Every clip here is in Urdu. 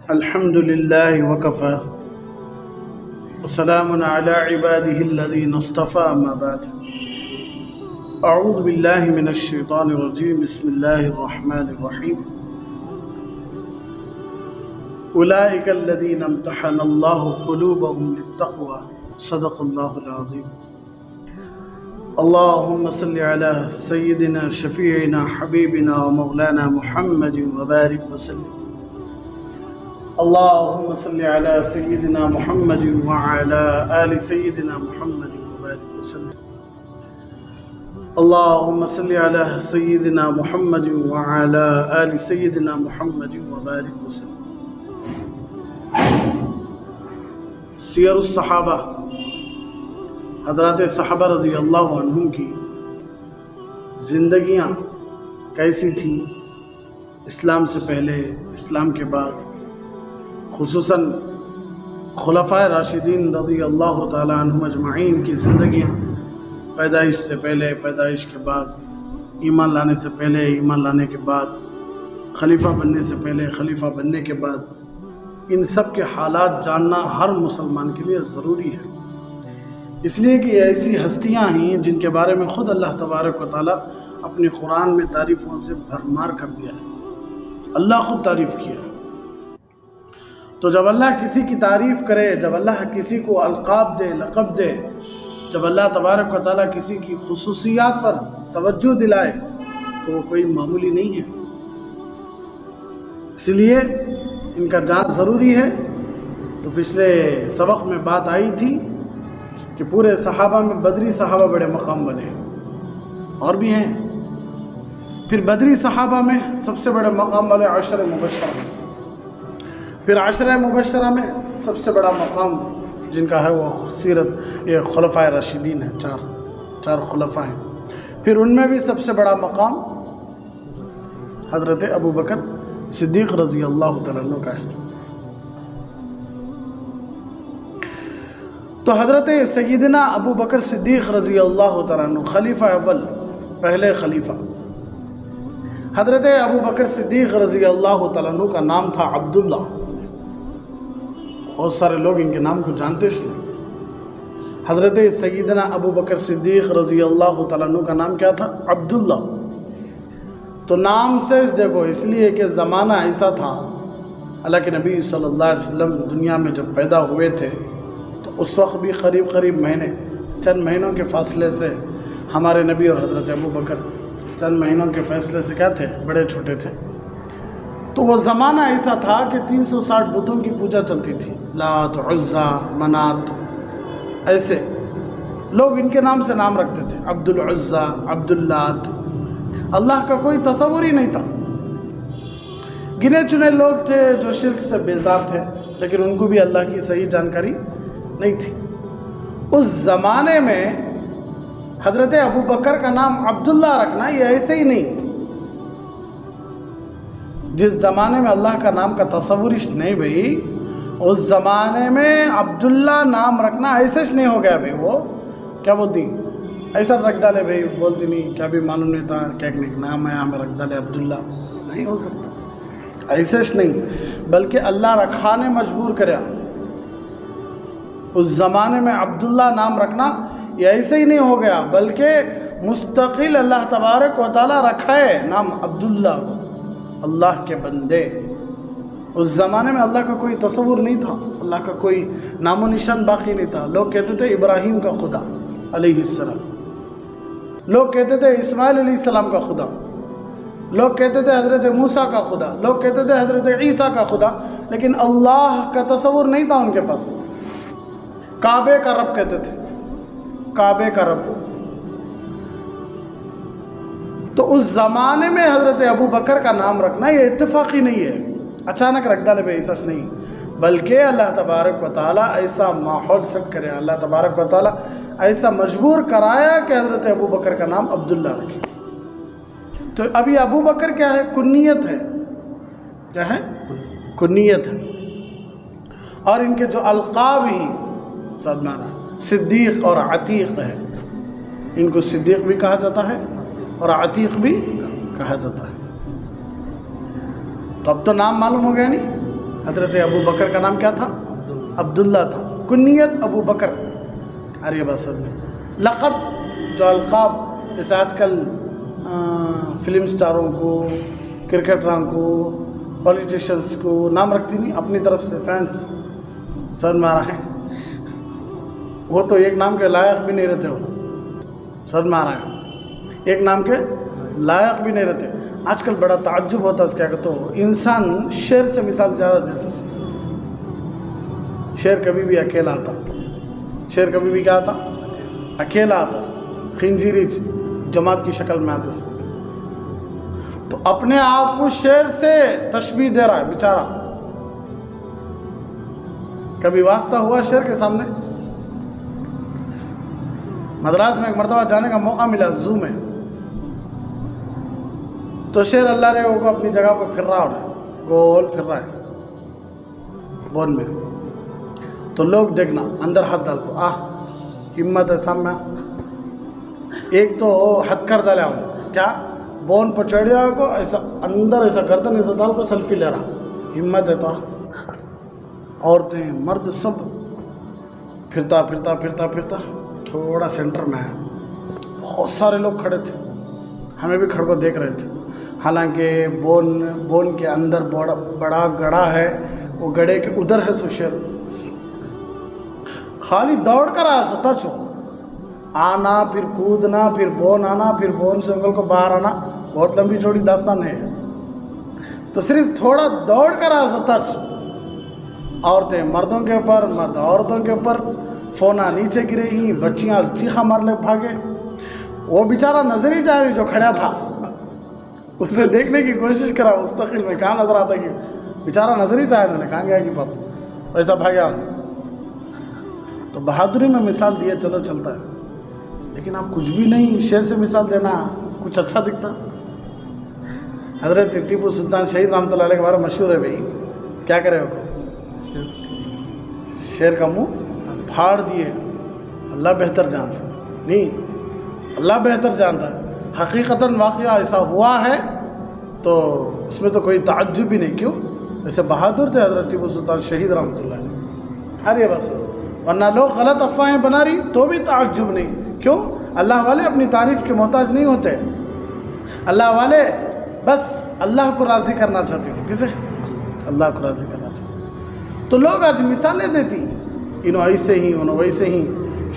الحمد لله وكفى وسلام على عباده الذين اصطفى ما بعد أعوذ بالله من الشيطان الرجيم بسم الله الرحمن الرحيم أولئك الذين امتحن الله قلوبهم للتقوى صدق الله العظيم اللهم صل على سيدنا شفيعنا حبيبنا ومولانا محمد وبارك وسلم اللهم صل على سيدنا محمد وعلى آل سيدنا محمد وبارك وسلم اللهم صل على سيدنا محمد وعلى آل سيدنا محمد وبارك وسلم سیر الصحابہ حضرات صحابہ رضی اللہ عنہم کی زندگیاں کیسی تھیں اسلام سے پہلے، اسلام کے بعد، خصوصاً خلفائے راشدین رضی اللہ تعالی عنہم اجمعین کی زندگیاں پیدائش سے پہلے، پیدائش کے بعد، ایمان لانے سے پہلے، ایمان لانے کے بعد، خلیفہ بننے سے پہلے، خلیفہ بننے کے بعد، ان سب کے حالات جاننا ہر مسلمان کے لیے ضروری ہے، اس لیے کہ ایسی ہستیاں ہیں جن کے بارے میں خود اللہ تبارک و تعالیٰ اپنی قرآن میں تعریفوں سے بھرمار کر دیا ہے۔ اللہ خود تعریف کیا ہے، تو جب اللہ کسی کی تعریف کرے، جب اللہ کسی کو القاب دے، لقب دے، جب اللہ تبارک و تعالیٰ کسی کی خصوصیات پر توجہ دلائے تو وہ کوئی معمولی نہیں ہے، اس لیے ان کا جان ضروری ہے۔ تو پچھلے سبق میں بات آئی تھی کہ پورے صحابہ میں بدری صحابہ بڑے مقام والے ہیں، اور بھی ہیں، پھر بدری صحابہ میں سب سے بڑے مقام والے عشر مبشرہ ہیں، پھر عشر مبشرہ میں سب سے بڑا مقام جن کا ہے وہ سیرت یہ خلفائے راشدین ہیں، چار خلفاء ہیں، پھر ان میں بھی سب سے بڑا مقام حضرت ابو بکر صدیق رضی اللہ تعالیٰ عنہ کا ہے۔ تو حضرت سیدنا ابو بکر صدیق رضی اللہ تعالیٰ عنہ خلیفہ اول، پہلے خلیفہ، حضرت ابو بکر صدیق رضی اللہ تعالیٰ عنہ کا نام تھا عبداللہ۔ بہت سارے لوگ ان کے نام کو جانتے نہیں۔ حضرت سیدنا ابو بکر صدیق رضی اللہ تعالیٰ عنہ کا نام کیا تھا؟ عبداللہ۔ تو نام سے دیکھو، اس لیے کہ زمانہ ایسا تھا، اللہ کے نبی صلی اللہ علیہ وسلم دنیا میں جب پیدا ہوئے تھے تو اس وقت بھی قریب مہینے، چند مہینوں کے فاصلے سے ہمارے نبی اور حضرت ابو بکر چند مہینوں کے فاصلے سے کیا تھے؟ بڑے چھوٹے تھے۔ تو وہ زمانہ ایسا تھا کہ 360 بتوں کی پوجا چلتی تھی، لات، عزا، منات، ایسے لوگ ان کے نام سے نام رکھتے تھے، عبد العزا، عبد اللات۔ اللہ کا کوئی تصور ہی نہیں تھا۔ گنے چنے لوگ تھے جو شرک سے بیزار تھے، لیکن ان کو بھی اللہ کی صحیح جانکاری نہیں تھی۔ اس زمانے میں حضرت ابو بکر کا نام عبداللہ رکھنا یہ ایسے ہی نہیں، جس زمانے میں اللہ کا نام کا تصور نہیں بھئی، اس زمانے میں عبداللہ نام رکھنا ایسے نہیں ہو گیا بھئی، وہ کیا بولتی ایسا رکھ ڈالے بھئی، بولتی نہیں کیا بھی معلوم نہیں تھا کیا نام ہے ہمیں رکھ ڈالے عبداللہ، نہیں ہو سکتا، ایسے نہیں، بلکہ اللہ رکھانے مجبور کریا۔ اس زمانے میں عبداللہ نام رکھنا یہ ایسے ہی نہیں ہو گیا، بلکہ مستقل اللہ تبارک و تعالیٰ رکھائے نام عبداللہ کو، اللہ کے بندے۔ اس زمانے میں اللہ کا کوئی تصور نہیں تھا، اللہ کا کوئی نام و نشان باقی نہیں تھا۔ لوگ کہتے تھے ابراہیم کا خدا علیہ السلام، لوگ کہتے تھے اسماعیل علیہ السلام کا خدا، لوگ کہتے تھے حضرت موسیٰ کا خدا، لوگ کہتے تھے حضرت عیسیٰ کا خدا، لیکن اللہ کا تصور نہیں تھا ان کے پاس۔ کعبے کا رب کہتے تھے، کعبے کا رب۔ تو اس زمانے میں حضرت ابو بکر کا نام رکھنا یہ اتفاقی نہیں ہے، اچانک رکھ ڈالے بھائی، ایسا نہیں، بلکہ اللہ تبارک و تعالیٰ ایسا ماحول سیٹ کرے، اللہ تبارک و تعالیٰ ایسا مجبور کرایا کہ حضرت ابو بکر کا نام عبداللہ رکھے۔ تو ابھی ابو بکر کیا ہے؟ کنیت ہے، کیا ہے؟ کنیت ہے۔ اور ان کے جو القاب ہیں سلمان صدیق اور عتیق ہے، ان کو صدیق بھی کہا جاتا ہے اور عتیق بھی کہا جاتا ہے۔ تو اب تو نام معلوم ہو گیا نہیں، حضرت ابو بکر کا نام کیا تھا؟ عبداللہ تھا، کنیت ابو بکر۔ ارے بس میں لقب جو القاب جیسے آج کل فلم سٹاروں کو، کرکٹروں کو، پولیٹیشنز کو نام رکھتی نہیں اپنی طرف سے، فینس سر میں آ رہا ہے، وہ تو ایک نام کے لائق بھی نہیں رہتے، ہو سر میں آ رہا ہے، ایک نام کے لائق بھی نہیں رہتے۔ آج کل بڑا تعجب ہوتا ہے، کیا کہتے ہو، انسان شیر سے مثال زیادہ دیتا ہے۔ شیر کبھی بھی اکیلا آتا، شیر کبھی بھی کیا آتا؟ اکیلا آتا، خنزیری جماعت کی شکل میں آتا سے، تو اپنے آپ کو شیر سے تشبیہ دے رہا ہے بیچارہ۔ کبھی واسطہ ہوا شیر کے سامنے؟ مدراس میں ایک مرتبہ جانے کا موقع ملا زو میں، تو شیر اللہ رے کو اپنی جگہ پہ پھر رہا ہے، گول پھر رہا ہے بون میں، تو لوگ دیکھنا اندر ہاتھ ڈال کو ہمت ہے سامنے، ایک تو ہتھ کر ڈالے کیا بون پر چڑھیا کو ایسا اندر ایسا گردن ایسا ڈال کو سیلفی لے رہا، ہمت ہے تو عورتیں مرد سب پھرتا پھرتا پھرتا پھرتا تھوڑا سینٹر میں آیا، بہت سارے لوگ کھڑے تھے، ہمیں بھی کھڑ کو دیکھ رہے تھے، حالانکہ بون کے اندر بڑا گڑھا ہے، وہ گڑھے کے ادھر ہے سو شیر، خالی دوڑ کر آیا ستا چھو آنا، پھر کودنا، پھر بون آنا، پھر بون سے انگل کو باہر آنا، بہت لمبی چوڑی داستان ہے، تو صرف تھوڑا دوڑ کر آیا ستا چھو، عورتیں مردوں کے اوپر، مرد عورتوں کے اوپر، فونا نیچے گرے ہی، بچیاں چیخا مارنے بھاگے، وہ بیچارہ نظر ہی جا رہی جو کھڑا تھا، اسے دیکھنے کی کوشش کرا مستقل میں، کہاں نظر آتا کہ بیچارہ نظر ہی چاہے، انہوں نے کہاں گیا کہ پاپا ویسا بھاگیا انہیں، تو بہادری میں مثال دیا چلو چلتا ہے، لیکن آپ کچھ بھی نہیں، شیر سے مثال دینا کچھ اچھا دکھتا؟ حضرت ٹیپو سلطان شہید رحمۃ اللہ علیہ کے بارے میں مشہور ہے بھائی، کیا کرے ہو، شیر کا منہ پھاڑ دیے، اللہ بہتر جانتا ہے، نہیں اللہ بہتر جانتا ہے، حقیقتاً واقعہ ایسا ہوا ہے تو اس میں تو کوئی تعجب ہی نہیں، کیوں؟ ایسے بہادر تھے حضرت ٹیپو سلطان شہید رحمۃ اللہ علیہ، ارے بس، ورنہ لوگ غلط افواہیں بنا رہی تو بھی تعجب نہیں، کیوں؟ اللہ والے اپنی تعریف کے محتاج نہیں ہوتے، اللہ والے بس اللہ کو راضی کرنا چاہتے ہو، کسے؟ اللہ کو راضی کرنا چاہتے، تو لوگ آج مثالیں دیتی، انہوں ایسے ہی، انہوں ویسے ہی،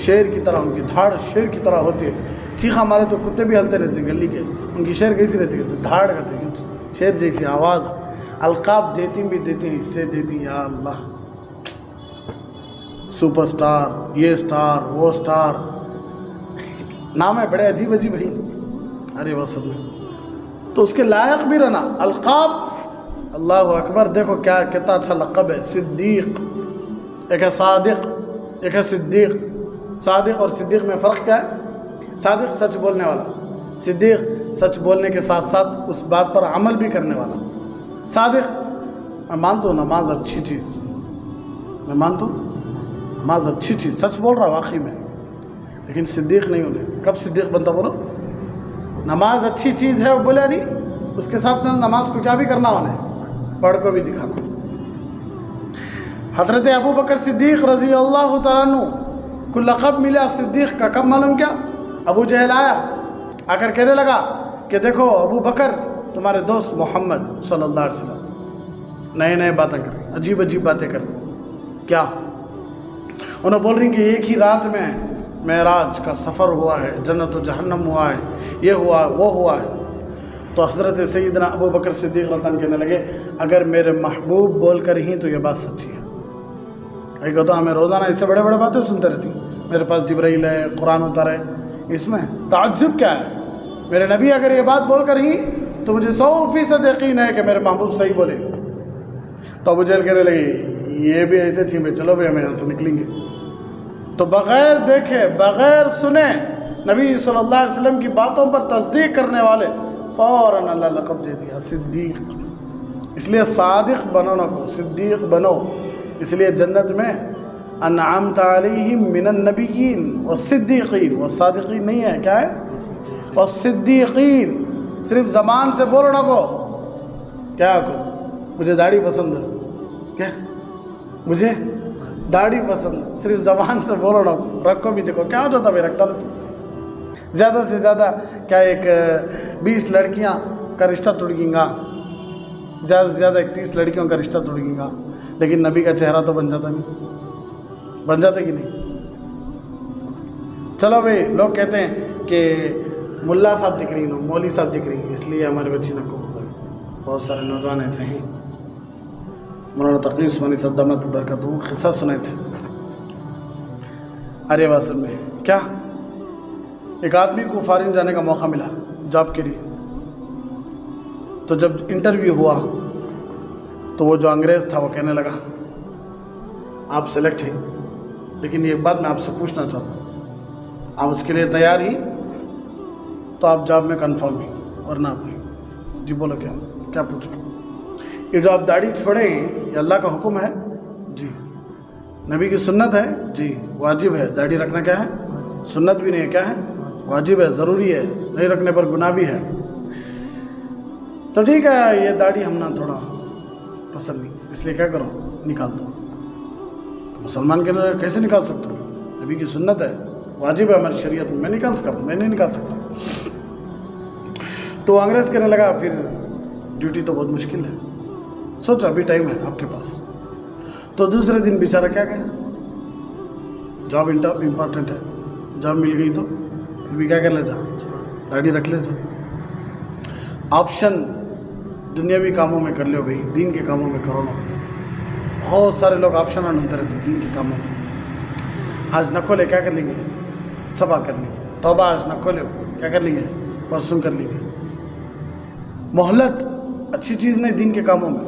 شیر کی طرح، ان کی دھاڑ شیر کی طرح ہوتی ہے، چیخا مارے تو کتے بھی ہلتے رہتے گلی کے، ان کی شیر کیسی رہتی ہے، دھاڑ کرتے ہیں، شیر جیسی آواز، القاب دیتی بھی دیتی ہیں، اس سے دیتی، یا اللہ، سپر سٹار، یہ سٹار، وہ سٹار، نام ہے بڑے عجیب عجیب ہی، ارے وصل میں، تو اس کے لائق بھی رہنا، القاب، اللہ اکبر، دیکھو کیا کتنا اچھا لقب ہے، صدیق، ایک ہے صادق، ایک ہے صدیق، صادق اور صدیق میں فرق کیا ہے؟ صادق سچ بولنے والا، صدیق سچ بولنے کے ساتھ ساتھ اس بات پر عمل بھی کرنے والا، صادق، میں مانتا ہوں نماز اچھی چیز، میں مانتا ہوں نماز اچھی چیز، سچ بول رہا واقعی میں، لیکن صدیق نہیں ہونے، کب صدیق بنتا بولو؟ نماز اچھی چیز ہے وہ بولے نہیں، اس کے ساتھ نماز کو کیا بھی کرنا ہونے، پڑھ کو بھی دکھانا۔ حضرت ابو بکر صدیق رضی اللہ تعالیٰ عنہ کو لقب ملا صدیق کا، کب معلوم کیا؟ ابو جہل آیا، آ کر کہنے لگا کہ دیکھو ابو بکر تمہارے دوست محمد صلی اللہ علیہ وسلم نئے نئے باتیں کر، عجیب عجیب باتیں کر، کیا؟ انہوں بول رہی ہیں کہ ایک ہی رات میں معراج کا سفر ہوا ہے، جنت و جہنم ہوا ہے، یہ ہوا وہ ہوا ہے، تو حضرت سیدنا ابو بکر صدیق رضی اللہ عنہ کہنے لگے اگر میرے محبوب بول کر ہی تو یہ بات سچی ہے، ایک ہوتا ہمیں روزانہ اس سے بڑے بڑے باتیں سنتے رہتی، میرے پاس جبرائیل ہے، قرآن اترا ہے، اس میں تعجب کیا ہے؟ میرے نبی اگر یہ بات بول کر ہی تو مجھے 100% یقین ہے کہ میرے محبوب صحیح بولے، تو ابو جہل کہنے لگے یہ بھی ایسے چھینبے، چلو بھی ہم یہاں سے نکلیں گے، تو بغیر دیکھے بغیر سنے نبی صلی اللہ علیہ وسلم کی باتوں پر تصدیق کرنے والے فوراً اللہ لقب دے دیا صدیق، اس لیے صادق بنو نہ کو، صدیق بنو، اس لیے جنت میں انعمت علیہم من النبیین والصدیقین، والصادقین نہیں ہے، کیا ہے؟ والصدیقین. صرف زبان سے بولنا کو کیا کو مجھے داڑھی پسند ہے، کیا مجھے داڑھی پسند ہے، صرف زبان سے بولنا کو، رکھو بھی دیکھو کیا ہو جاتا بھائی، رکھ ڈالو. زیادہ سے زیادہ کیا ایک 20 لڑکیاں کا رشتہ توڑیں گا، زیادہ سے زیادہ 31 لڑکیوں کا رشتہ توڑیں گا، لیکن نبی کا چہرہ تو بن جاتا نہیں، بن جاتا کہ نہیں؟ چلو بھائی، لوگ کہتے ہیں کہ ملا صاحب دکھ رہی ہیں، مولوی صاحب دکھ رہی ہیں، اس لیے ہمارے بچی نہ کو. بہت سارے نوجوان ایسے ہیں. مولانا تقی عثمانی صاحب دامت برکت وہ قصہ سنے تھے ارے واسل میں. کیا ایک آدمی کو فارن جانے کا موقع ملا جاب کے لیے، تو جب انٹرویو ہوا تو وہ جو انگریز تھا وہ کہنے لگا آپ سلیکٹ ہیں، لیکن ایک بات میں آپ سے پوچھنا چاہتا ہوں، آپ اس کے لیے تیار ہی تو آپ جاب میں کنفرم ہی، ورنہ آپ نہیں. جی بولو کیا پوچھو؟ یہ جو آپ داڑھی چھوڑے ہیں یہ اللہ کا حکم ہے؟ جی. نبی کی سنت ہے؟ جی. واجب ہے. داڑھی رکھنا کیا ہے؟ سنت بھی نہیں ہے، کیا ہے؟ واجب ہے، ضروری ہے، نہیں رکھنے پر گناہ بھی ہے. تو ٹھیک ہے، یہ داڑھی ہم نہ تھوڑا پسند نہیں، اس لیے کیا کرو، نکال دو. مسلمان کے لیے کیسے نکال سکتے ہو؟ نبی کی سنت ہے، واجب ہے ہماری شریعت میں نکال سکتا ہوں، میں نہیں نکال سکتا. تو انگریز کہنے لگا پھر ڈیوٹی تو بہت مشکل ہے، سوچو ابھی ٹائم ہے آپ کے پاس. تو دوسرے دن بیچارہ کیا کہے، جاب امپورٹنٹ ہے، جاب مل گئی تو پھر بھی کیا کر لے جا، داڑھی رکھ لے جا. آپشن دنیاوی کاموں میں کر لو بھائی، دین کے کاموں میں کرو نا. بہت سارے لوگ آپشن آنتے رہتے دین کے کاموں میں. آج نہ کھولے کیا کر لیں گے، صبا کر لیں گے. توبہ آج نہ کھولے کیا کر لیں گے، پرسوں کر لیں گے. مہلت اچھی چیز نہیں دین کے کاموں میں.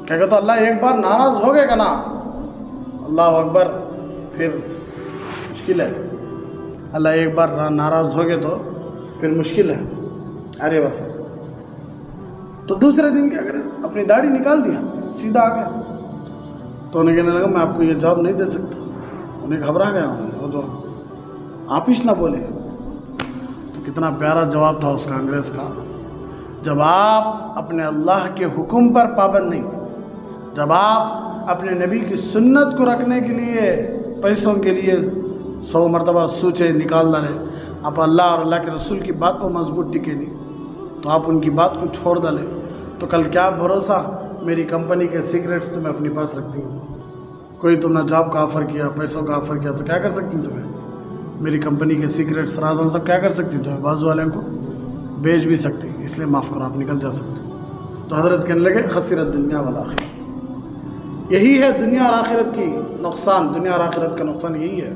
کیا کہتا اللہ ایک بار ناراض ہو گئے گا نا، اللہ اکبر، پھر مشکل ہے. اللہ ایک بار ناراض ہو گئے تو پھر مشکل ہے. ارے بس تو دوسرے دن کیا کرے، اپنی داڑھی نکال دیا، سیدھا آ گیا. تو انہیں کہنے لگا میں آپ کو یہ جاب نہیں دے سکتا. انہیں گھبرا گیا وہ جو آپ ہی نہ بولے. تو کتنا پیارا جواب تھا اس کا، انگریز کا. جب آپ اپنے اللہ کے حکم پر پابند نہیں، جب آپ اپنے نبی کی سنت کو رکھنے کے لیے پیسوں کے لیے 100 مرتبہ سوچے نکال ڈالے، آپ اللہ اور اللہ کے رسول کی بات پر مضبوط ٹکے نہیں، تو آپ ان کی بات کو چھوڑ ڈالے، تو کل کیا بھروسہ میری کمپنی کے سیکریٹس تمہیں اپنے پاس رکھتی ہوں. کوئی تم نے جاب کا آفر کیا، پیسوں کا آفر کیا، تو کیا کر سکتی ہوں تمہیں؟ میری کمپنی کے سیکریٹس رازاں سب کیا کر سکتی ہوں تمہیں؟ بازو والوں کو بیچ بھی سکتی، اس لیے معاف کرو، آپ نکل جا سکتے. تو حضرت کہنے لگے خسرت دنیا والآخرہ. یہی ہے دنیا اور آخرت کی نقصان، دنیا اور آخرت کا نقصان یہی ہے.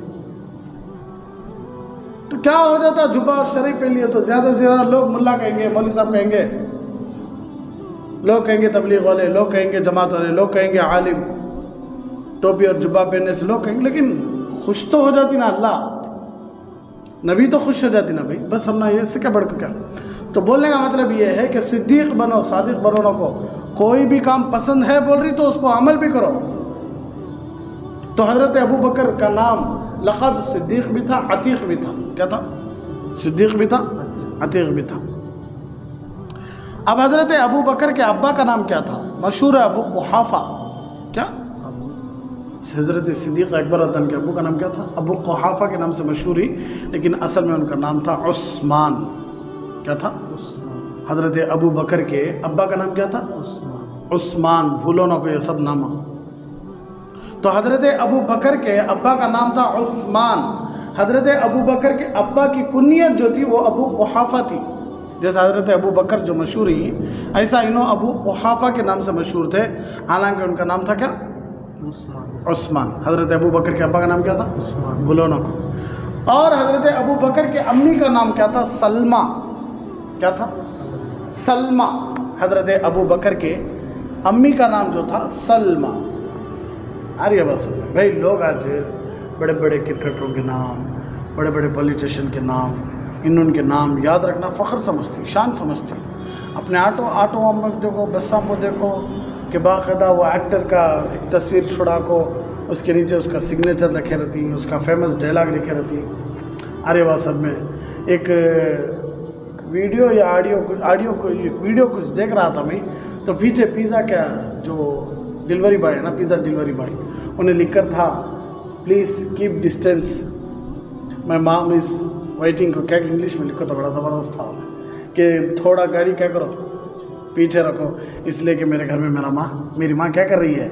تو کیا ہو جاتا جھبا اور شریف پہ لیے تو زیادہ سے زیادہ لوگ ملا کہیں گے، مولوی صاحب کہیں گے، لوگ کہیں گے تبلیغ والے، لوگ کہیں گے جماعت والے، لوگ کہیں گے عالم، ٹوپی اور جبہ پہننے سے لوگ کہیں گے. لیکن خوش تو ہو جاتی نا اللہ، نبی تو خوش ہو جاتی نا بھائی. بس ہم نہ یہ سے کیا بڑھ کر کیا. تو بولنے کا مطلب یہ ہے کہ صدیق بنو، صادق بنو نہ کو. کوئی بھی کام پسند ہے بول رہی تو اس کو عمل بھی کرو. تو حضرت ابو بکر کا نام لقب صدیق بھی تھا، عتیق بھی تھا. کیا تھا؟ صدیق بھی تھا، عتیق بھی تھا. اب حضرت ابو بکر کے ابا کا نام کیا تھا؟ مشہور ہے ابو قحافہ. کیا؟ حضرت صدیق اکبر رضی کے ابو کا نام کیا تھا؟ ابو قحافہ کے نام سے مشہور ہی، لیکن اصل میں ان کا نام تھا عثمان. کیا تھا؟ حضرت ابو بکر کے ابا کا نام کیا تھا؟ عثمان. بھولو نہ کو یہ سب نام. تو حضرت ابو بکر کے ابا کا نام تھا عثمان. حضرت ابو بکر کے ابا کی کنیت جو تھی وہ ابو قحافہ تھی. جیسے حضرت ابو بکر جو مشہور ہی، ایسا انہوں ابو قحافہ کے نام سے مشہور تھے، حالانکہ ان کا نام تھا کیا؟ عثمان. حضرت ابو بکر کے ابا کا نام کیا تھا؟ بھولو نہ کو. اور حضرت ابو بکر کے امی کا نام کیا تھا؟ سلمہ. کیا تھا؟ سلمہ. حضرت ابو بکر کے امی کا نام جو تھا سلمہ. آرہی ہے بس بھائی. لوگ آج بڑے بڑے کرکٹروں کے نام، بڑے بڑے پولیٹیشین کے نام، ان کے نام یاد رکھنا فخر سمجھتی، شان سمجھتی. اپنے آٹو میں دیکھو، بسوں کو دیکھو کہ باقاعدہ وہ ایکٹر کا ایک تصویر چھڑا کو اس کے نیچے اس کا سگنیچر رکھے رہتی ہیں, اس کا فیمس ڈائلاگ لکھے رہتی ہیں. ارے واہ سب میں ایک ویڈیو یا ویڈیو کچھ دیکھ رہا تھا میں, تو پیچھے پیزا کا جو ڈیلیوری بوائے ہے نا, پیزا ڈیلیوری بوائے, انہیں لکھ کر تھا پلیز کیپ ڈسٹینس مائی مام از ویٹنگ کو, کیا انگلش میں لکھو تو بڑا زبردست تھا کہ تھوڑا گاڑی کیا کرو پیچھے رکھو, اس لیے کہ میرے گھر میں میری ماں کیا کر رہی ہے,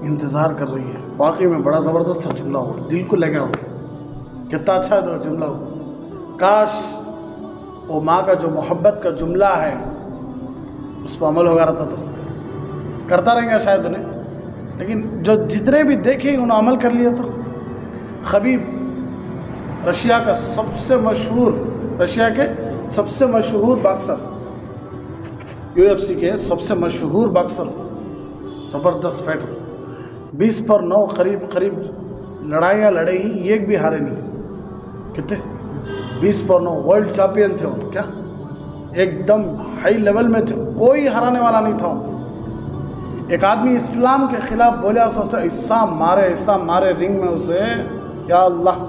انتظار کر رہی ہے. واقعی میں بڑا زبردست تھا جملہ ہو, دل کو لگا ہو, کتنا اچھا ہے جملہ ہو. کاش وہ ماں کا جو محبت کا جملہ ہے اس پہ عمل ہوگا رہتا تو کرتا رہیں گا شاید انہیں, لیکن جو جتنے بھی دیکھے انہوں عمل کر لیا. تو خبیب رشیا کا سب سے مشہور باکسر, UFC کے سب سے مشہور باکسر, زبردست فائٹر, 20 پر 9 قریب لڑائیاں لڑے ہی, ایک بھی ہارے نہیں. کتنے 20 پر 9 ورلڈ چیمپئن تھے وہ, کیا ایک دم ہائی لیول میں تھے, کوئی ہرانے والا نہیں تھا. ایک آدمی اسلام کے خلاف بولیا سو سے ایسا مارے رنگ میں اسے, یا اللہ.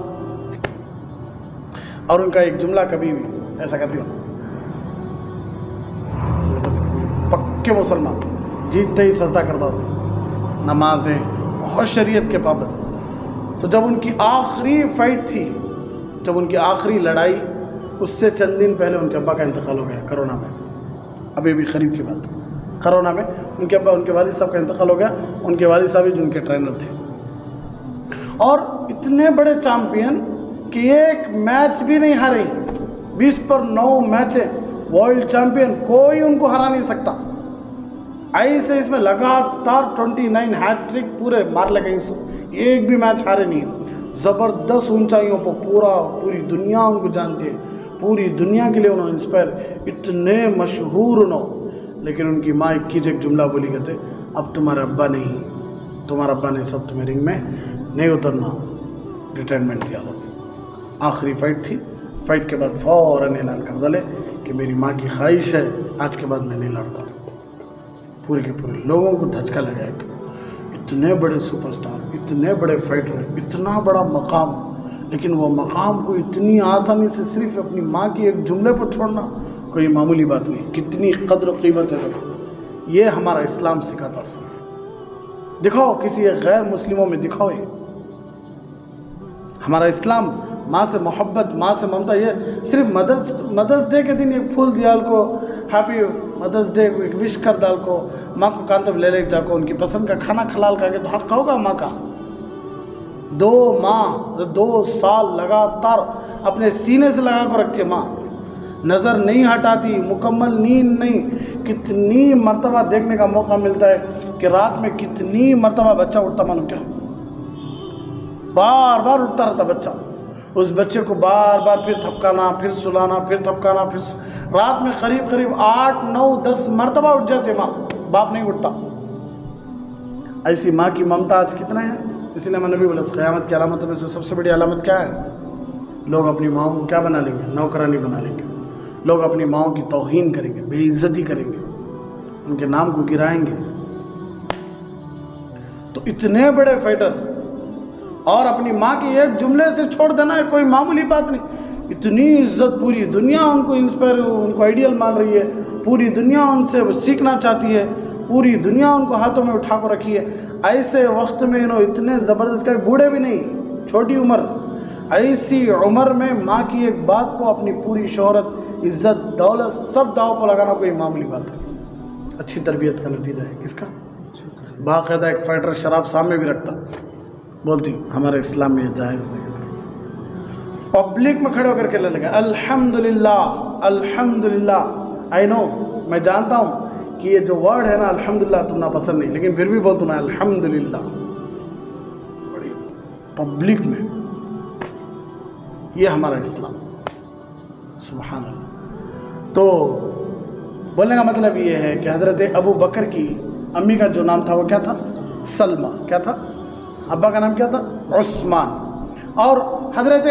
اور ان کا ایک جملہ کبھی بھی ایسا کہتی ہوں, پکے مسلمان جیتتے ہی سجدہ کرتا ہوتا, نمازیں بہت شریعت کے پابند. تو جب ان کی آخری فائٹ تھی, جب ان کی آخری لڑائی, اس سے چند دن پہلے ان کے ابا کا انتقال ہو گیا کرونا میں. ابھی بھی قریب کی بات, کرونا میں ان کے ابا, ان کے والد صاحب کا انتقال ہو گیا. ان کے والد صاحب جن کے ٹرینر تھے, اور اتنے بڑے چیمپئن کہ ایک میچ بھی نہیں ہارے. 20 پر 9 میچ, ورلڈ چیمپئن, کوئی ان کو ہرا نہیں سکتا. ایسے اس میں لگاتار 29 ہیٹ ٹرک پورے مار لگے, ایک بھی میچ ہارے نہیں. زبردست اونچائیوں پر پوری دنیا ان کو جانتی ہے, پوری دنیا کے لیے انہوں انسپائر, اتنے مشہور انہوں. لیکن ان کی ماں ایک جملہ بولی گئے تھے, اب تمہارے ابا نے سب تمہیں رنگ میں نہیں اترنا, ریٹائرمنٹ دیا لو. آخری فائٹ تھی, فائٹ کے بعد فوراً اعلان کر ڈالے کہ میری ماں کی خواہش ہے آج کے بعد میں نہیں لڑتا. پورے کے پورے لوگوں کو دھچکا لگا. اتنے بڑے سپر سٹار, اتنے بڑے فائٹر, اتنا بڑا مقام, لیکن وہ مقام کو اتنی آسانی سے صرف اپنی ماں کی ایک جملے پر چھوڑنا کوئی معمولی بات نہیں. کتنی قدر و قیمت ہے, دیکھو یہ ہمارا اسلام سکھاتا. دکھاؤ کسی ایک غیر مسلموں میں, دکھاؤ یہ ہمارا اسلام. ماں سے محبت, ماں سے ممتا, یہ صرف مدرس ڈے کے دن ایک پھول دیال کو ہیپی مدرس ڈے کو ایک وش کر دال کو, ماں کو کانتب لے جا کو ان کی پسند کا کھانا کھلال کر کے, تو حق ہوگا ماں کا. 2 سال لگاتار اپنے سینے سے لگا کر رکھتی ہے ماں, نظر نہیں ہٹاتی, مکمل نیند نہیں. کتنی مرتبہ دیکھنے کا موقع ملتا ہے کہ رات میں کتنی مرتبہ بچہ اٹھتا, معلوم کیا, بار بار اٹھتا رہتا بچہ. اس بچے کو بار بار پھر تھپکانا, پھر سلانا, پھر تھپکانا, پھر رات میں قریب 8 9 10 مرتبہ اٹھ جاتے ماں, باپ نہیں اٹھتا. ایسی ماں کی ممتا آج کتنا ہے. اسی لیے نبی بولا قیامت کی علامتوں میں سے سب سے بڑی علامت کیا ہے, لوگ اپنی ماؤں کو کیا بنا لیں گے, نوکرانی بنا لیں گے. لوگ اپنی ماؤں کی توہین کریں گے, بے عزتی کریں گے, ان کے نام کو گرائیں گے. تو اتنے بڑے فائٹر, اور اپنی ماں کی ایک جملے سے چھوڑ دینا ہے کوئی معمولی بات نہیں. اتنی عزت, پوری دنیا ان کو انسپائر, ان کو آئیڈیل مان رہی ہے, پوری دنیا ان سے سیکھنا چاہتی ہے, پوری دنیا ان کو ہاتھوں میں اٹھا کر رکھی ہے. ایسے وقت میں انہوں اتنے زبردست, بوڑھے بھی نہیں, چھوٹی عمر, ایسی عمر میں ماں کی ایک بات کو اپنی پوری شہرت, عزت, دولت سب داؤ کو لگانا کوئی معمولی بات ہے. اچھی تربیت کا نتیجہ ہے کس کا. باقاعدہ ایک فائٹر شراب سامنے بھی رکھتا, بولتی ہوں ہمارے اسلام میں یہ جائز نہیں ہے. پبلک میں کھڑے ہو کر کے لے لگا الحمدللہ الحمدللہ. آئی نو, میں جانتا ہوں کہ یہ جو ورڈ ہے نا الحمدللہ تم ناپسند نہیں, لیکن پھر بھی بولتا ہوں میں الحمدللہ. بڑی پبلک میں, یہ ہمارا اسلام, سبحان اللہ. تو بولنے کا مطلب یہ ہے کہ حضرت ابو بکر کی امی کا جو نام تھا وہ کیا تھا, سلمہ. کیا تھا, ابا کا نام کیا تھا, عثمان. اور حضرت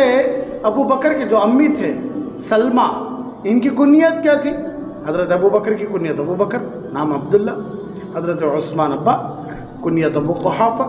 ابو بکر کے جو امی تھے سلمہ, ان کی کنیت کیا تھی, حضرت ابو بکر کی کنیت ابو بکر, نام عبداللہ. حضرت عثمان ابا, کنیت ابو قحافہ.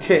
6।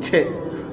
6।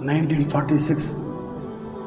1946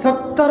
70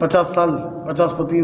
50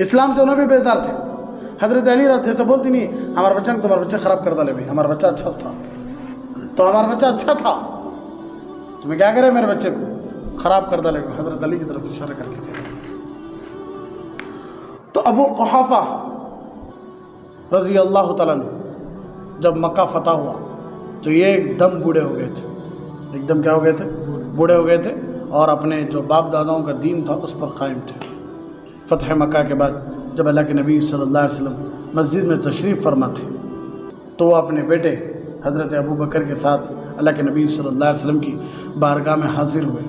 اسلام سے انہیں بھی بیزار تھے. حضرت علی رضی سے بولتی نہیں ہمارا بچہ تمہارا بچہ خراب کر ڈالے بھائی, ہمارا بچہ اچھا تھا تو ہمارا بچہ اچھا تھا, تمہیں کیا کرے میرے بچے کو خراب کر ڈالے. حضرت علی کی طرف اشارہ کر کے تو ابو قحافہ رضی اللہ تعالیٰ عنہ جب مکہ فتح ہوا تو یہ ایک دم بوڑھے ہو گئے تھے. ایک دم کیا ہو گئے تھے؟ بوڑھے ہو گئے تھے, اور اپنے جو باپ داداؤں کا دین تھا اس پر قائم تھے. فتح مکہ کے بعد جب اللہ کے نبی صلی اللہ علیہ وسلم مسجد میں تشریف فرما تھے تو وہ اپنے بیٹے حضرت ابو بکر کے ساتھ اللہ کے نبی صلی اللہ علیہ وسلم کی بارگاہ میں حاضر ہوئے.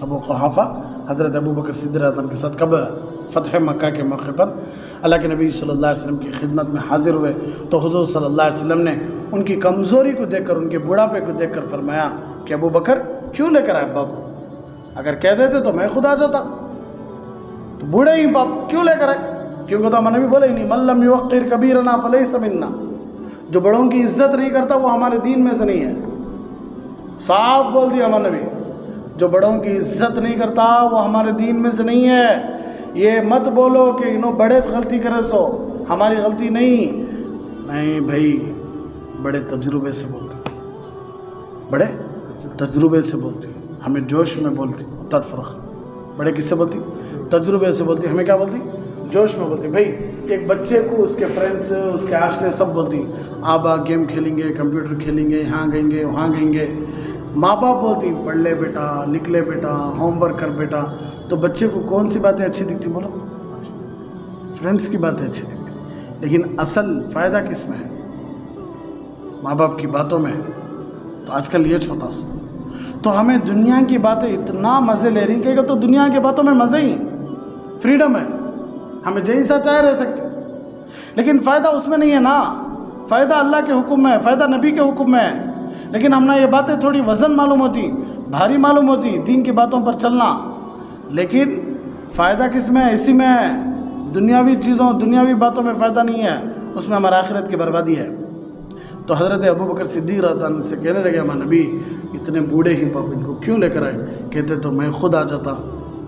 ابو قحافہ حضرت ابو بکر صدیق رضی اللہ عنہ کے ساتھ کب فتح مکہ کے موقع پر اللہ کے نبی صلی اللہ علیہ وسلم کی خدمت میں حاضر ہوئے تو حضور صلی اللہ علیہ وسلم نے ان کی کمزوری کو دیکھ کر, ان کے بڑھاپے کو دیکھ کر فرمایا کہ ابو بکر کیوں لے کر آئے ابا کو, اگر کہہ دیتے تو میں خود آ جاتا, تو بوڑھے ہی باپ کیوں لے کر آئے, کیونکہ تو ہمارے نبی بولے ہی نہیں من لم یوقر کبیرنا فلیس منا, جو بڑوں کی عزت نہیں کرتا وہ ہمارے دین میں سے نہیں ہے. صاف بول دیا ہمارے نبی, جو بڑوں کی عزت نہیں کرتا وہ ہمارے دین میں سے نہیں ہے. یہ مت بولو کہ انہوں بڑے غلطی کرے سو ہماری غلطی نہیں بھائی, بڑے تجربے سے بولتے, بڑے تجربے سے بولتی, ہمیں جوش میں بولتی فرق. بڑے کس سے بولتی؟ تجربے سے بولتی. ہمیں کیا بولتی؟ جوش میں بولتی. بھائی ایک بچے کو اس کے فرینڈس, اس کے آشنے سب بولتی آبا گیم کھیلیں گے, کمپیوٹر کھیلیں گے, یہاں گئیں گے, وہاں گئیں گے. ماں باپ بولتی پڑھ لے بیٹا, لکھ لے بیٹا, ہوم ورک کر بیٹا. تو بچے کو کون سی باتیں اچھی دکھتی؟ بولو, فرینڈس کی باتیں اچھی دکھتی. لیکن اصل فائدہ کس میں ہے؟ ماں باپ کی باتوں میں ہے. تو آج کل یہ چھوٹا سا تو ہمیں دنیا کی باتیں اتنا مزے لے رہی کہ تو دنیا کی باتوں میں مزے ہی, فریڈم ہے, ہمیں جیسا چاہے رہ سکتے, لیکن فائدہ اس میں نہیں ہے نا. فائدہ اللہ کے حکم میں ہے, فائدہ نبی کے حکم میں ہے. لیکن ہم نے یہ باتیں تھوڑی وزن معلوم ہوتی, بھاری معلوم ہوتی, دین کی باتوں پر چلنا. لیکن فائدہ کس میں ہے؟ اسی میں ہے. دنیاوی چیزوں, دنیاوی باتوں میں فائدہ نہیں ہے, اس میں ہمارا آخرت کی بربادی ہے. تو حضرت ابو بکر صدیق رضی اللہ عنہ سے کہنے لگے ہمارے نبی اتنے بوڑھے ہی باپ ان کو کیوں لے کر آئے؟ کہتے تو میں خود آ جاتا.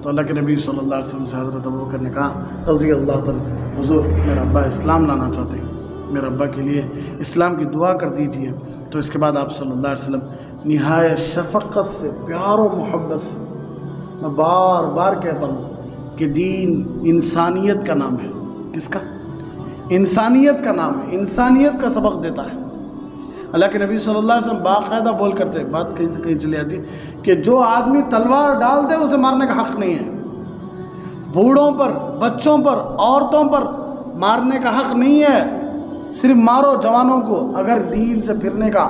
تو اللہ کے نبی صلی اللہ علیہ وسلم سے حضرت ابو بکر نے کہا رضی اللہ تعالیٰ, حضور میرا ابا اسلام لانا چاہتے ہیں, میرے ابا کے لیے اسلام کی دعا کر دیجئے. تو اس کے بعد آپ صلی اللہ علیہ وسلم نہایت شفقت سے, پیار و محبت سے, میں بار بار کہتا ہوں کہ دین انسانیت کا نام ہے. کس کا؟ انسانیت کا نام ہے, انسانیت کا سبق دیتا ہے. اللہ کے نبی صلی اللہ علیہ وسلم باقاعدہ بول کرتے, بات کہیں سے کہیں چلی آتی کہ جو آدمی تلوار ڈال دے اسے مارنے کا حق نہیں ہے. بوڑھوں پر, بچوں پر, عورتوں پر مارنے کا حق نہیں ہے. صرف مارو جوانوں کو اگر دین سے پھرنے کا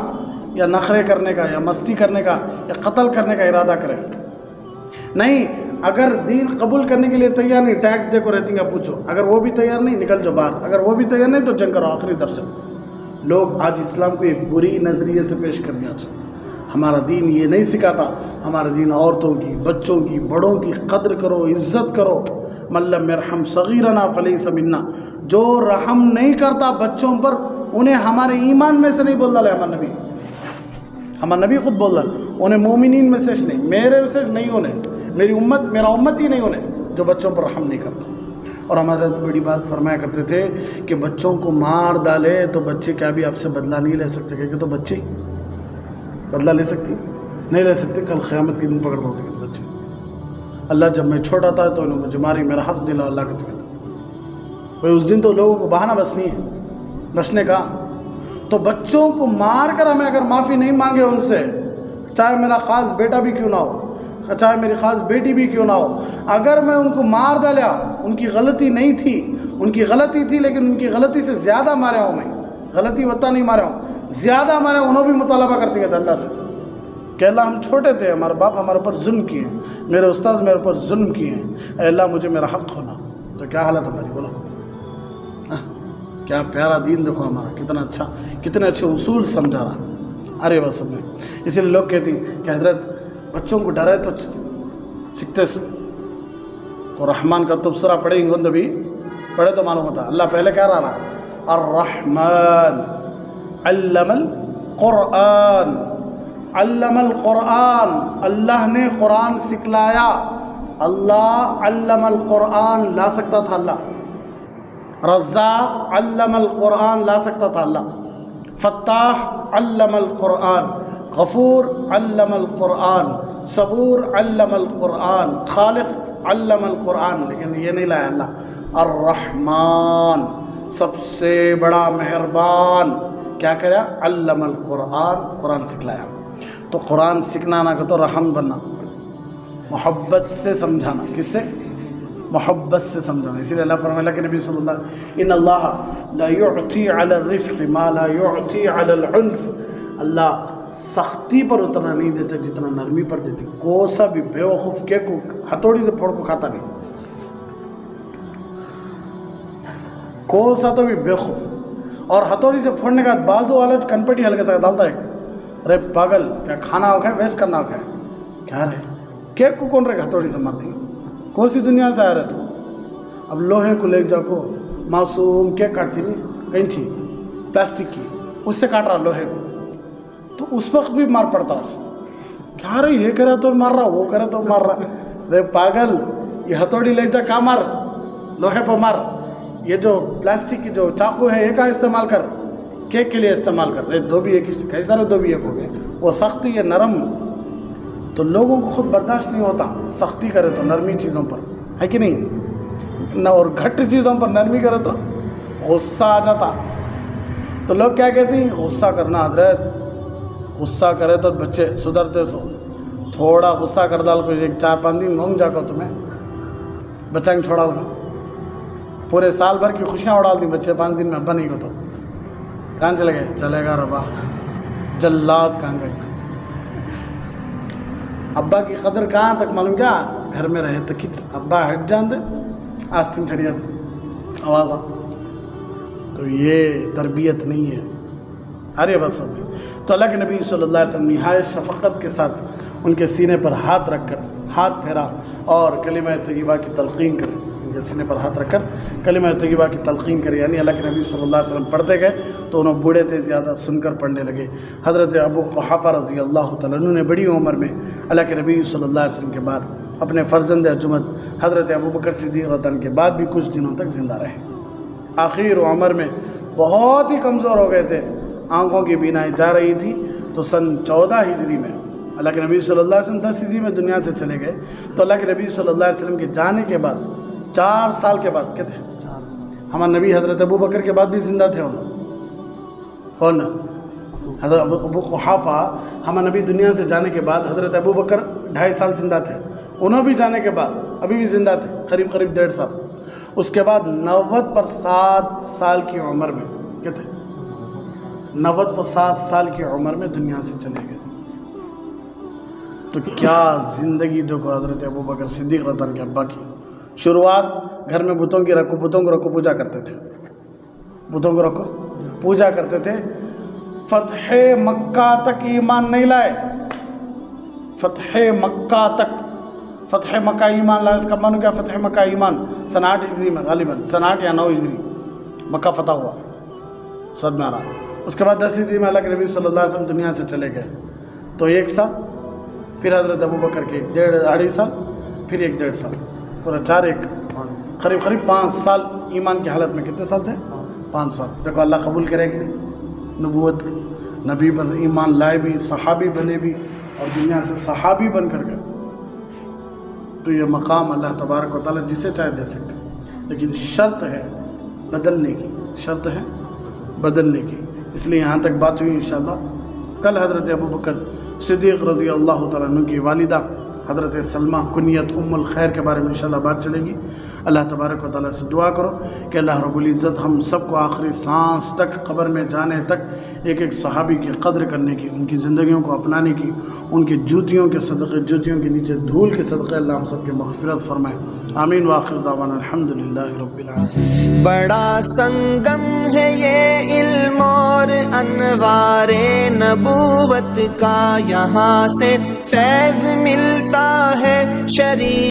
یا نخرے کرنے کا یا مستی کرنے کا یا قتل کرنے کا ارادہ کرے. نہیں, اگر دین قبول کرنے کے لیے تیار نہیں, ٹیکس دے کو رہتی ہیں پوچھو, اگر وہ بھی تیار نہیں نکل جو باہر, اگر وہ بھی تیار نہیں تو جنگ کرو آخری درجن. لوگ آج اسلام کو ایک بری نظریے سے پیش کر دیا. ہمارا دین یہ نہیں سکھاتا. ہمارا دین عورتوں کی, بچوں کی, بڑوں کی قدر کرو, عزت کرو. من لم یرحم صغیرنا فلیس منا, جو رحم نہیں کرتا بچوں پر انہیں ہمارے ایمان میں سے نہیں بول ڈالے. ہمارا نبی خود بول رہا انہیں مومنین میں سے نہیں, میرے سے نہیں انہیں, میری امت, میرا امت ہی نہیں انہیں جو بچوں پر رحم نہیں کرتا. اور ہمارے بڑی بات فرمایا کرتے تھے کہ بچوں کو مار ڈالے تو بچے کیا بھی آپ سے بدلہ نہیں لے سکتے؟ کہ تو بچے بدلہ لے سکتی نہیں لے سکتے. کل قیامت کے دن پکڑ دو تو بچے, اللہ جب میں چھوٹا تھا تو انہوں مجھے ماری, میرا حق دلا اللہ کا. تو کہتا بھائی اس دن تو لوگوں کو بہانہ بسنی ہے, بچنے کا. تو بچوں کو مار کر ہمیں اگر معافی نہیں مانگے ان سے, چاہے میرا خاص بیٹا بھی کیوں نہ ہو, چاہے میری خاص بیٹی بھی کیوں نہ ہو, اگر میں ان کو مار ڈالا, ان کی غلطی نہیں تھی, ان کی غلطی تھی لیکن ان کی غلطی سے زیادہ مارا ہوں, میں غلطی ہوتا نہیں مارا ہوں, زیادہ مارے, انہوں بھی مطالبہ کرتے ہیں اللہ سے کہ اللہ ہم چھوٹے تھے, ہمارے باپ ہمارے اوپر ظلم کیے ہیں, میرے استاذ میرے اوپر ظلم کیے ہیں, اے اللہ مجھے میرا حق ہونا. تو کیا حالت ہماری, بولو کیا پیارا دین دیکھو ہمارا, کتنا اچھا, کتنے اچھے اصول سمجھا رہا. ارے بس میں اسی لیے لوگ کہتی ہیں کہ حضرت بچوں کو ڈرے تو سیکھتے سے. تو رحمان کا تبصرہ پڑھیں گے بھی پڑھے تو معلوم ہوتا ہے. اللہ پہلے کیا رہا ہے, الرحمن علم القرآن, علم القرآن, اللہ نے قرآن سکھلایا. اللہ علم القرآن لا سکتا تھا, اللہ رزاق علم القرآن لا سکتا تھا اللہ، فتاح علم القرآن، غفور علم القرآن، صبور علم القرآن، خالق علم القرآن، لیکن یہ نہیں لایا اللہ۔ الرحمن سب سے بڑا مہربان، کیا کرا؟ علم القرآن، قرآن سکھلایا۔ تو قرآن سیکھنا نہ کہ تو رحم بننا، محبت سے سمجھانا، کس سے؟ محبت سے سمجھانا۔ اسی لیے اللہ فرمایا کہ نبی صلی اللہ علیہ وسلم ان اللہ لا یعطی علی الرفق ما لا یعطی علی العنف، اللہ سختی پر اتنا نہیں دیتا جتنا نرمی پر دیتی۔ کوسا بھی بے وقوف کے کو ہتھوڑی سے پھوڑ کو کھاتا بھی، کوسا تو بھی بے وقوف، اور ہتھوڑی سے پھوڑنے کا بازو والا کنپٹی ہلکے سے ڈالتا ہے، ارے پاگل کیا کھانا ہو کھائے ویسٹ کرنا ہو کھائے کیا رہے، کیک کو کون رہے ہتھوڑی سے مارتی؟ کون سی دنیا سے آ رہے تو؟ اب لوہے کو لے جا کو معصوم کیک کاٹتی نہیں کینچی پلاسٹک کی، اس سے کاٹ رہا لوہے کو، تو اس وقت بھی مار پڑتا اس کیا رہے، یہ کرے تو مار رہا، وہ کرے تو مار رہا، ارے پاگل یہ ہتھوڑی لے جا کہاں مار، لوہے پہ مار، یہ جو پلاسٹک کی جو چاقو ہے یہ کا استعمال کر، کیک کے لیے استعمال کر رہے، دو بھی ایک ہی کئی سارے دو بھی ایک ہو گئے، وہ سختی یہ نرم، تو لوگوں کو خود برداشت نہیں ہوتا، سختی کرے تو نرمی چیزوں پر ہے کہ نہیں نہ، اور گھٹ چیزوں پر نرمی کرے تو غصہ آ جاتا۔ تو لوگ کیا کہتے ہیں غصہ کرنا حضرت، غصہ کرے تو بچے سدھرتے سو، تھوڑا غصہ کر ڈال کو ایک 4-5 دن مونگ جا کو تمہیں بچہ نہیں چھوڑا دوں، پورے سال بھر کی خوشیاں اڑا دی بچے 5 دن میں ابا نہیں کو تو کہاں چلے گئے، چلے گا ربا جلاد کہاں گئے، ابا کی قدر کہاں تک معلوم، کیا گھر میں رہے تو کچھ ابا ہٹ جان دے آستین چھڑیا تھی آواز آ، تو یہ تربیت نہیں ہے۔ ارے بس تو اللہ کے نبی صلی اللہ علیہ وسلم نہایت شفقت کے ساتھ ان کے سینے پر ہاتھ رکھ کر ہاتھ پھیرا اور کلمہ طیبہ کی تلقین کرے، ان کے سینے پر ہاتھ رکھ کر کلمہ طیبہ کی تلقین کرے، یعنی اللہ کے نبی صلی اللہ علیہ وسلم پڑھتے گئے تو انہوں بوڑھے تھے زیادہ، سن کر پڑھنے لگے۔ حضرت ابو قحافہ رضی اللہ تعالیٰ عنہ نے بڑی عمر میں اللہ کے نبی صلی اللہ علیہ وسلم کے بعد اپنے فرزند ارجمند حضرت ابوبکر صدیق رضی اللہ عنہ کے بعد بھی کچھ دنوں تک زندہ رہے۔ آخر عمر میں بہت ہی کمزور ہو گئے تھے، آنکھوں کی بینائی جا رہی تھی، تو سن 14 ہجری میں اللہ کے نبی صلی اللہ علیہ وسلم 10 ہجری میں دنیا سے چلے گئے، تو اللہ کے نبی صلی اللہ علیہ وسلم کے جانے کے بعد 4 سال کے بعد، کہتے ہیں ہمارے نبی حضرت ابوبکر کے بعد بھی زندہ تھے، کون؟ حضرت ابو قحافہ ہمارے نبی دنیا سے جانے کے بعد حضرت ابوبکر 2.5 سال زندہ تھے، انہوں بھی جانے کے بعد ابھی بھی زندہ تھے، قریب 1.5 سال۔ اس کے بعد 90 پر 7 سال کی عمر میں، کہتے ہیں 90 پر 7 سال کی عمر میں دنیا سے چلے گئے۔ تو کیا زندگی دیکھو حضرت ابوبکر صدیق رضی اللہ عنہ کے ابا کی۔ شروعات گھر میں بتوں کو رکھو پوجا کرتے تھے، بتوں کو رکھو پوجا کرتے تھے، فتح مکہ تک ایمان نہیں لائے، فتح مکہ تک، فتح مکہ ایمان لائے، اس کا معنی کیا؟ فتح مکہ ایمان سن 8 ہجری میں، غالباً سن 8 یا 9 ہجری مکہ فتح ہوا، سب میں آ رہا ہے۔ اس کے بعد 10 ہجری میں اللہ کے نبی صلی اللہ علیہ وسلم دنیا سے چلے گئے، تو 1 سال، پھر حضرت ابوبکر کے 1.5 سال، پھر 1.5 سال، پورا 4 قریب 5 سال ایمان کی حالت میں۔ کتنے سال تھے؟ 5 سال۔ دیکھو اللہ قبول کرے کہ نہیں نبوت، نبی پر ایمان لائے بھی، صحابی بنے بھی، اور دنیا سے صحابی بن کر گئے۔ تو یہ مقام اللہ تبارک و تعالیٰ جسے چاہے دے سکتے، لیکن شرط ہے بدلنے کی، شرط ہے بدلنے کی۔ اس لیے یہاں تک بات ہوئی انشاءاللہ۔ کل حضرت ابوبکر صدیق رضی اللہ تعالیٰ عنہ کی والدہ حضرت سلمہ کنیت ام الخیر کے بارے میں انشاءاللہ بات چلے گی۔ اللہ تبارک و تعالیٰ سے دعا کرو کہ اللہ رب العزت ہم سب کو آخری سانس تک، قبر میں جانے تک ایک ایک صحابی کی قدر کرنے کی، ان کی زندگیوں کو اپنانے کی، ان کی جوتیوں کے صدقے، جوتیوں کے نیچے دھول کے صدقے اللہ ہم سب کی مغفرت فرمائے۔ آمین وآخر دعوانا الحمدللہ رب العالمین۔ بڑا سنگم ہے یہ علم اور انوار نبوت کا، یہاں سے فیض ملتا ہے شریعت